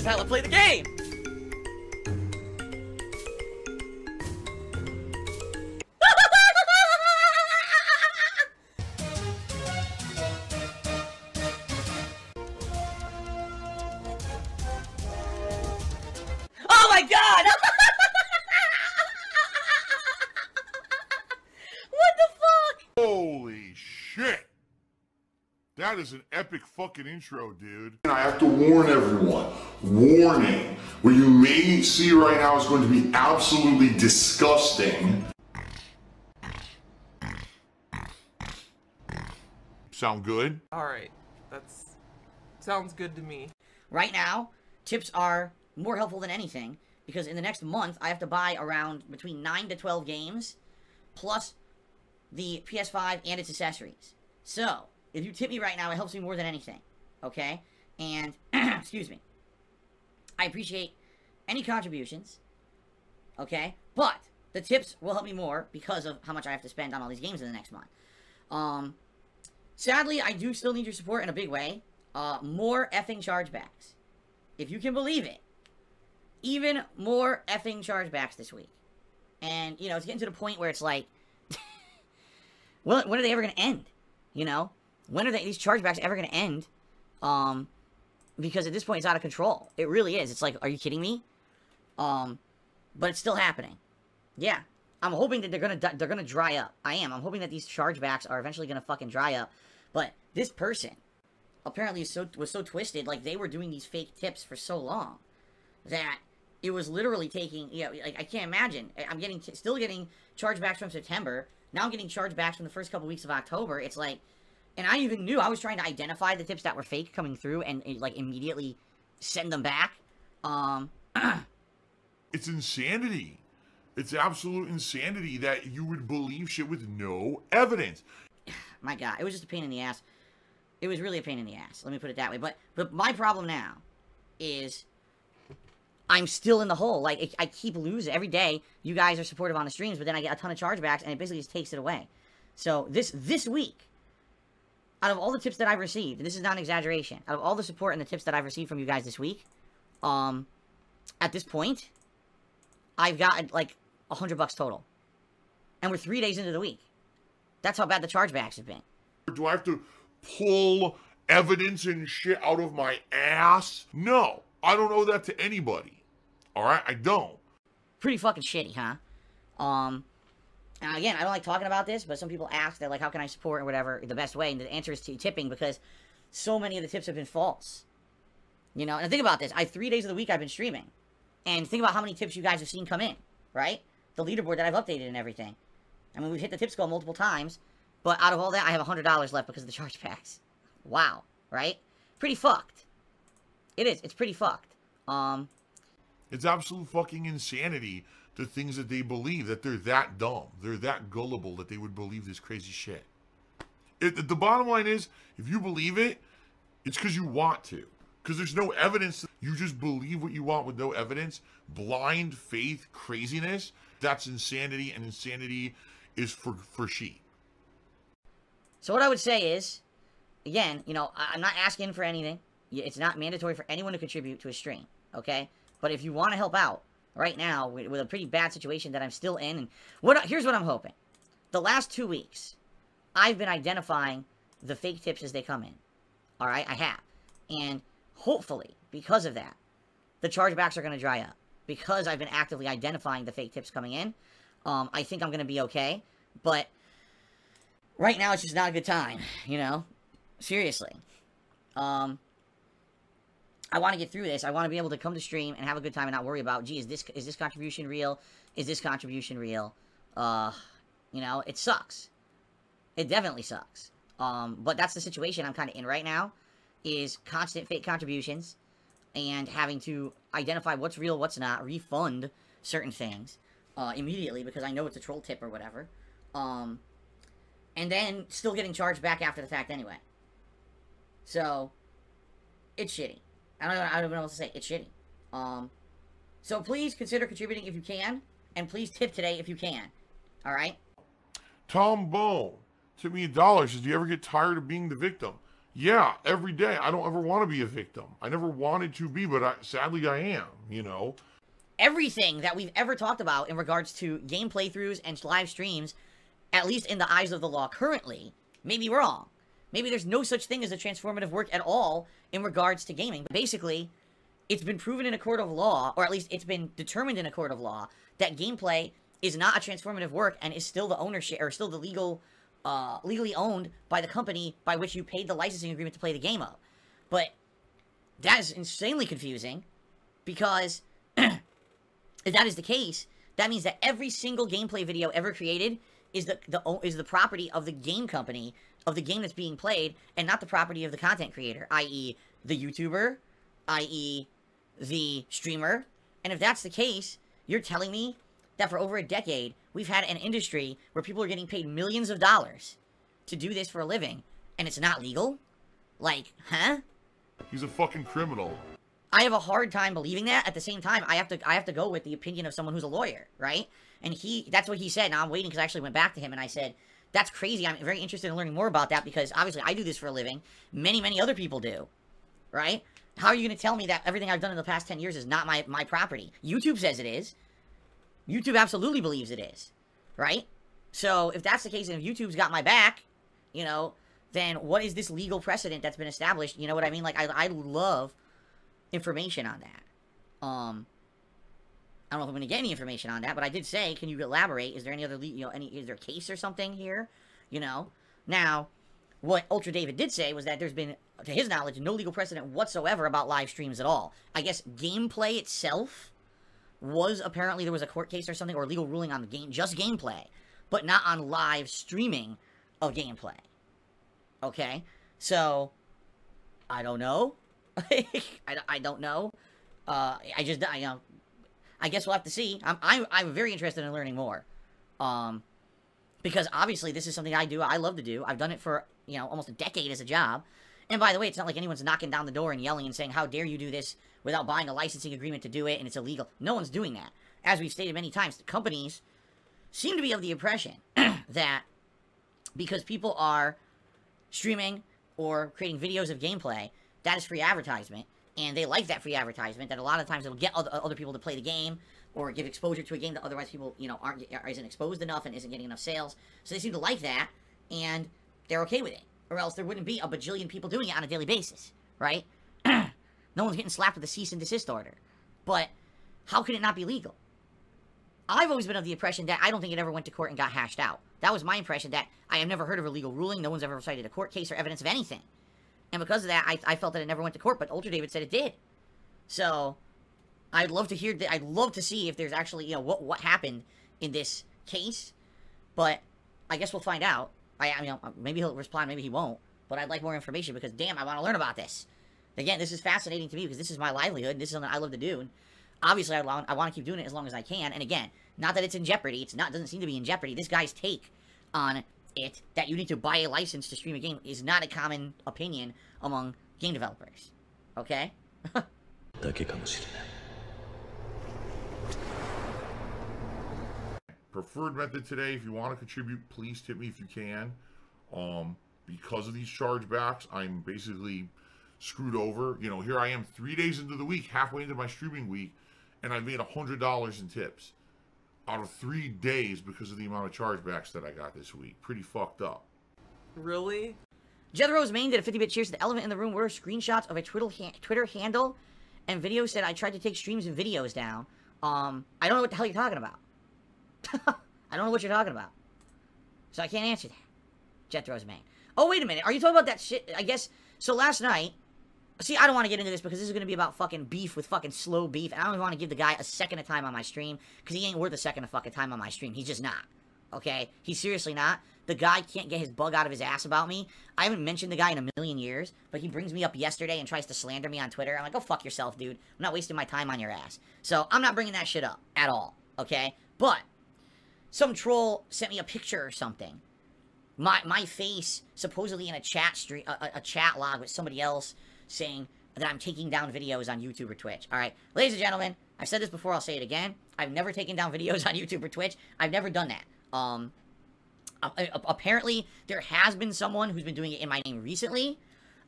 is how I play the game! Oh my god! What the fuck? Holy shit! That is an epic fucking intro, dude. And I have to warn everyone. Warning. What you may see right now is going to be absolutely disgusting. Sound good? Alright. Sounds good to me. Right now, tips are more helpful than anything, because in the next month, I have to buy around between 9 to 12 games, plus the PS5 and its accessories. So, if you tip me right now, it helps me more than anything, okay? And, excuse me, I appreciate any contributions, okay? But the tips will help me more because of how much I have to spend on all these games in the next month. Sadly, I do still need your support in a big way. More effing chargebacks. If you can believe it. Even more effing chargebacks this week. And, you know, it's getting to the point where it's like, well, when are they ever going to end? You know? When are these chargebacks ever going to end? Because at this point, it's out of control. It really is. It's like, are you kidding me? But it's still happening. Yeah. I'm hoping that they're gonna dry up. I am. I'm hoping that these chargebacks are eventually gonna fucking dry up. But this person apparently was so twisted, like they were doing these fake tips for so long that it was literally taking, you know, like I can't imagine. I'm still getting chargebacks from September. Now I'm getting chargebacks from the first couple weeks of October. It's like, and I even knew I was trying to identify the tips that were fake coming through and like immediately send them back. It's insanity. It's absolute insanity that you would believe shit with no evidence. My God, it was just a pain in the ass. It was really a pain in the ass. Let me put it that way. But my problem now is I'm still in the hole. Like, I keep losing. Every day, you guys are supportive on the streams, but then I get a ton of chargebacks, and it basically just takes it away. So, this week, out of all the tips that I've received, and this is not an exaggeration, out of all the support and the tips that I've received from you guys this week, at this point, I've gotten, like, $100 total. And we're 3 days into the week. That's how bad the chargebacks have been. Do I have to pull evidence and shit out of my ass? No. I don't owe that to anybody. Alright? I don't. Pretty fucking shitty, huh? And again, I don't like talking about this, but some people ask, they're like, how can I support or whatever the best way? And the answer is to tipping, because so many of the tips have been false. You know, and think about this. 3 days of the week I've been streaming. And think about how many tips you guys have seen come in, right? The leaderboard that I've updated and everything. I mean, we've hit the tips goal multiple times, but out of all that, I have $100 left because of the chargebacks. Wow, right? Pretty fucked. It is. It's pretty fucked. It's absolute fucking insanity, the things that they believe, that they're that dumb. They're that gullible that they would believe this crazy shit. The bottom line is, if you believe it, it's because you want to. Because there's no evidence. You just believe what you want with no evidence. Blind faith craziness. That's insanity, and insanity is for sheep. So what I would say is, again, you know, I'm not asking for anything. It's not mandatory for anyone to contribute to a stream, okay? But if you want to help out right now with a pretty bad situation that I'm still in, and here's what I'm hoping. The last 2 weeks, I've been identifying the fake tips as they come in. All right? I have. And hopefully, because of that, the chargebacks are going to dry up. Because I've been actively identifying the fake tips coming in, I think I'm going to be okay. But right now, it's just not a good time, you know? Seriously. I want to get through this. I want to be able to come to stream and have a good time and not worry about, gee, is this contribution real? Is this contribution real? You know, it sucks. It definitely sucks. But that's the situation I'm kind of in right now, is constant fake contributions and having to identify what's real, what's not, refund certain things immediately because I know it's a troll tip or whatever. And then still getting charged back after the fact anyway. So, it's shitty. I don't even know what to say. It's shitty. So please consider contributing if you can, and please tip today if you can. Alright? Tom Bone took me $1. Says, do you ever get tired of being the victim? Yeah, every day. I don't ever want to be a victim. I never wanted to be, but sadly I am, you know. Everything that we've ever talked about in regards to game playthroughs and live streams, at least in the eyes of the law currently, may be wrong. Maybe there's no such thing as a transformative work at all in regards to gaming. But basically, it's been proven in a court of law, or at least it's been determined in a court of law, that gameplay is not a transformative work and is still the ownership, or still the legally owned by the company by which you paid the licensing agreement to play the game of. But that is insanely confusing, because if that is the case, that means that every single gameplay video ever created is the property of the game company, of the game that's being played, and not the property of the content creator, i.e. the YouTuber, i.e. the streamer. And if that's the case, you're telling me that for over a decade, we've had an industry where people are getting paid millions of dollars to do this for a living, and it's not legal? Like, huh? He's a fucking criminal. I have a hard time believing that. At the same time, I have to go with the opinion of someone who's a lawyer, right? And that's what he said. Now I'm waiting, because I actually went back to him and I said, that's crazy. I'm very interested in learning more about that, because obviously I do this for a living. Many, many other people do, right? How are you going to tell me that everything I've done in the past 10 years is not my property? YouTube says it is. YouTube absolutely believes it is, right? So if that's the case, and if YouTube's got my back, you know, then what is this legal precedent that's been established? You know what I mean? Like, I love information on that. I don't know if I'm going to get any information on that, but I did say, can you elaborate? Is there any other, is there a case or something here? You know? Now, what Ultra David did say was that there's been, to his knowledge, no legal precedent whatsoever about live streams at all. I guess gameplay itself was, apparently there was a court case or something, or a legal ruling on the game, just gameplay, but not on live streaming of gameplay. Okay? So, I don't know. I don't know. I guess we'll have to see. I'm very interested in learning more. Because obviously this is something I do. I love to do. I've done it for, almost a decade as a job. And by the way, it's not like anyone's knocking down the door and yelling and saying, how dare you do this without buying a licensing agreement to do it, and it's illegal. No one's doing that. As we've stated many times, the companies seem to be of the impression that because people are streaming or creating videos of gameplay, that is free advertisement, and they like that free advertisement, that a lot of times it'll get other people to play the game, or give exposure to a game that otherwise people, isn't exposed enough and isn't getting enough sales. So they seem to like that, and they're okay with it. Or else there wouldn't be a bajillion people doing it on a daily basis, right? No one's getting slapped with a cease and desist order. But how can it not be legal? I've always been of the impression that I don't think it ever went to court and got hashed out. That was my impression, that I have never heard of a legal ruling. No one's ever cited a court case or evidence of anything. And because of that, I felt that it never went to court, but Ultra David said it did. So, I'd love to hear, I'd love to see if there's actually, what happened in this case. But I guess we'll find out. Maybe he'll respond, maybe he won't. But I'd like more information, because damn, I want to learn about this. Again, this is fascinating to me, because this is my livelihood, and this is something I love to do. And obviously, I want to keep doing it as long as I can. And again, not that it's in jeopardy. Doesn't seem to be in jeopardy. This guy's take on it, that you need to buy a license to stream a game, is not a common opinion among game developers. Okay? Preferred method today, if you want to contribute, please tip me if you can. Because of these chargebacks, I'm basically screwed over. Here I am 3 days into the week, halfway into my streaming week, and I've made $100 in tips out of 3 days because of the amount of chargebacks that I got this week. Pretty fucked up. Really? Jethro's Main did a 50-bit cheers to the elephant in the room. Were screenshots of a Twitter handle and video said I tried to take streams and videos down. I don't know what the hell you're talking about. I don't know what you're talking about. So I can't answer that. Jethro's Main. Oh, wait a minute. Are you talking about that shit? I guess. So last night. See, I don't want to get into this because this is going to be about fucking beef with fucking slow beef. And I don't want to give the guy a second of time on my stream, because he ain't worth a second of fucking time on my stream. He's just not. Okay? He's seriously not. The guy can't get his bug out of his ass about me. I haven't mentioned the guy in a million years, but he brings me up yesterday and tries to slander me on Twitter. I'm like, go fuck yourself, dude. I'm not wasting my time on your ass. So I'm not bringing that shit up at all. Okay? But some troll sent me a picture or something. My face supposedly in a chat log with somebody else saying that I'm taking down videos on YouTube or Twitch. Alright, ladies and gentlemen, I've said this before, I'll say it again. I've never taken down videos on YouTube or Twitch. I've never done that. Apparently, there has been someone who's been doing it in my name recently.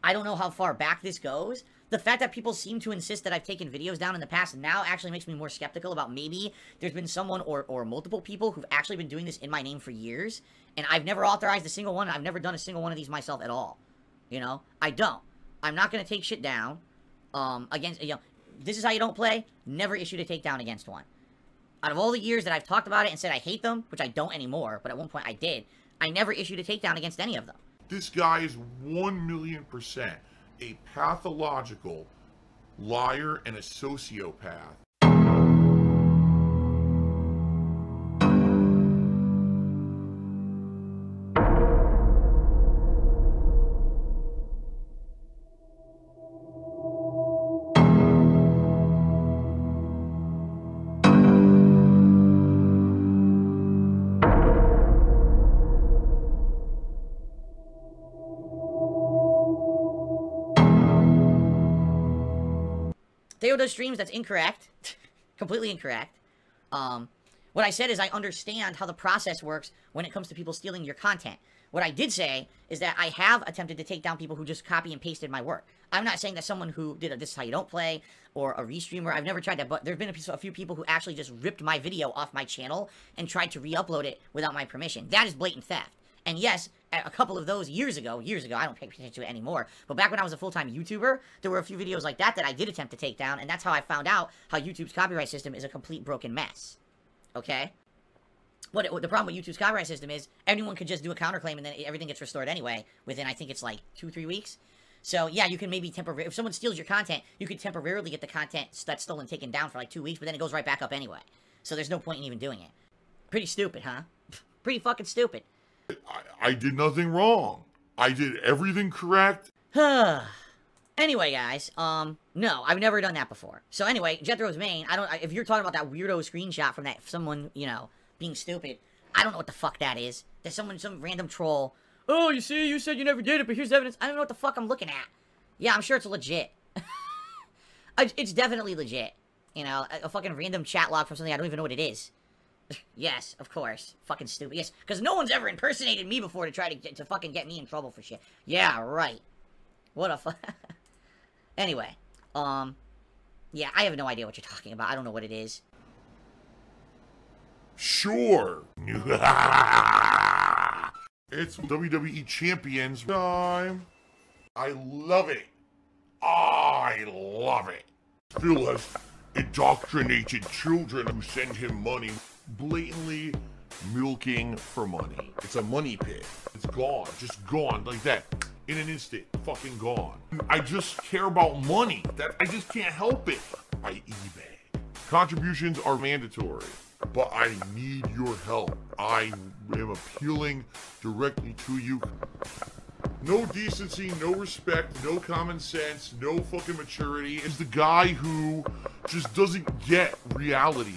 I don't know how far back this goes. The fact that people seem to insist that I've taken videos down in the past now actually makes me more skeptical about maybe there's been someone or multiple people who've actually been doing this in my name for years, and I've never authorized a single one. I've never done a single one of these myself at all. You know? I don't. I'm not going to take shit down against, you know, this is how you don't play. Never issued a takedown against one. Out of all the years that I've talked about it and said I hate them, which I don't anymore, but at one point I did, I never issued a takedown against any of them. This guy is 1,000,000% a pathological liar and a sociopath. Theo does streams, that's incorrect. Completely incorrect. What I said is I understand how the process works when it comes to people stealing your content. What I did say is that I have attempted to take down people who just copy and pasted my work. I'm not saying that someone who did a This Is How You Don't Play or a restreamer, I've never tried that, but there's been a few people who actually just ripped my video off my channel and tried to re-upload it without my permission. That is blatant theft. And yes, a couple of those years ago, I don't pay attention to it anymore, but back when I was a full-time YouTuber, there were a few videos like that I did attempt to take down, and that's how I found out how YouTube's copyright system is a complete broken mess. Okay? What the problem with YouTube's copyright system is, anyone could just do a counterclaim and then everything gets restored anyway, within, I think it's like 2-3 weeks. So, yeah, you can maybe if someone steals your content, you could temporarily get the content that's stolen taken down for like 2 weeks, but then it goes right back up anyway. So there's no point in even doing it. Pretty stupid, huh? Pretty fucking stupid. I did nothing wrong. I did everything correct. Anyway, guys, no, I've never done that before. So anyway, Jethro's main, if you're talking about that weirdo screenshot from that someone, you know, being stupid, I don't know what the fuck that is. There's some random troll. Oh, you see, you said you never did it, but here's evidence. I don't know what the fuck I'm looking at. Yeah, I'm sure it's legit. It's definitely legit. You know, a fucking random chat log from something I don't even know what it is. Yes, of course. Fucking stupid. Yes, because no one's ever impersonated me before to try to fucking get me in trouble for shit. Yeah, right. What a Anyway, yeah, I have no idea what you're talking about. I don't know what it is. Sure. It's WWE Champions time. I love it. I love it. Phil has indoctrinated children who send him money, blatantly milking for money. It's a money pit. It's gone, just gone like that. In an instant, fucking gone. I just care about money. I just can't help it. I eBay. Contributions are mandatory, but I need your help. I am appealing directly to you. No decency, no respect, no common sense, no fucking maturity. Is the guy who just doesn't get reality.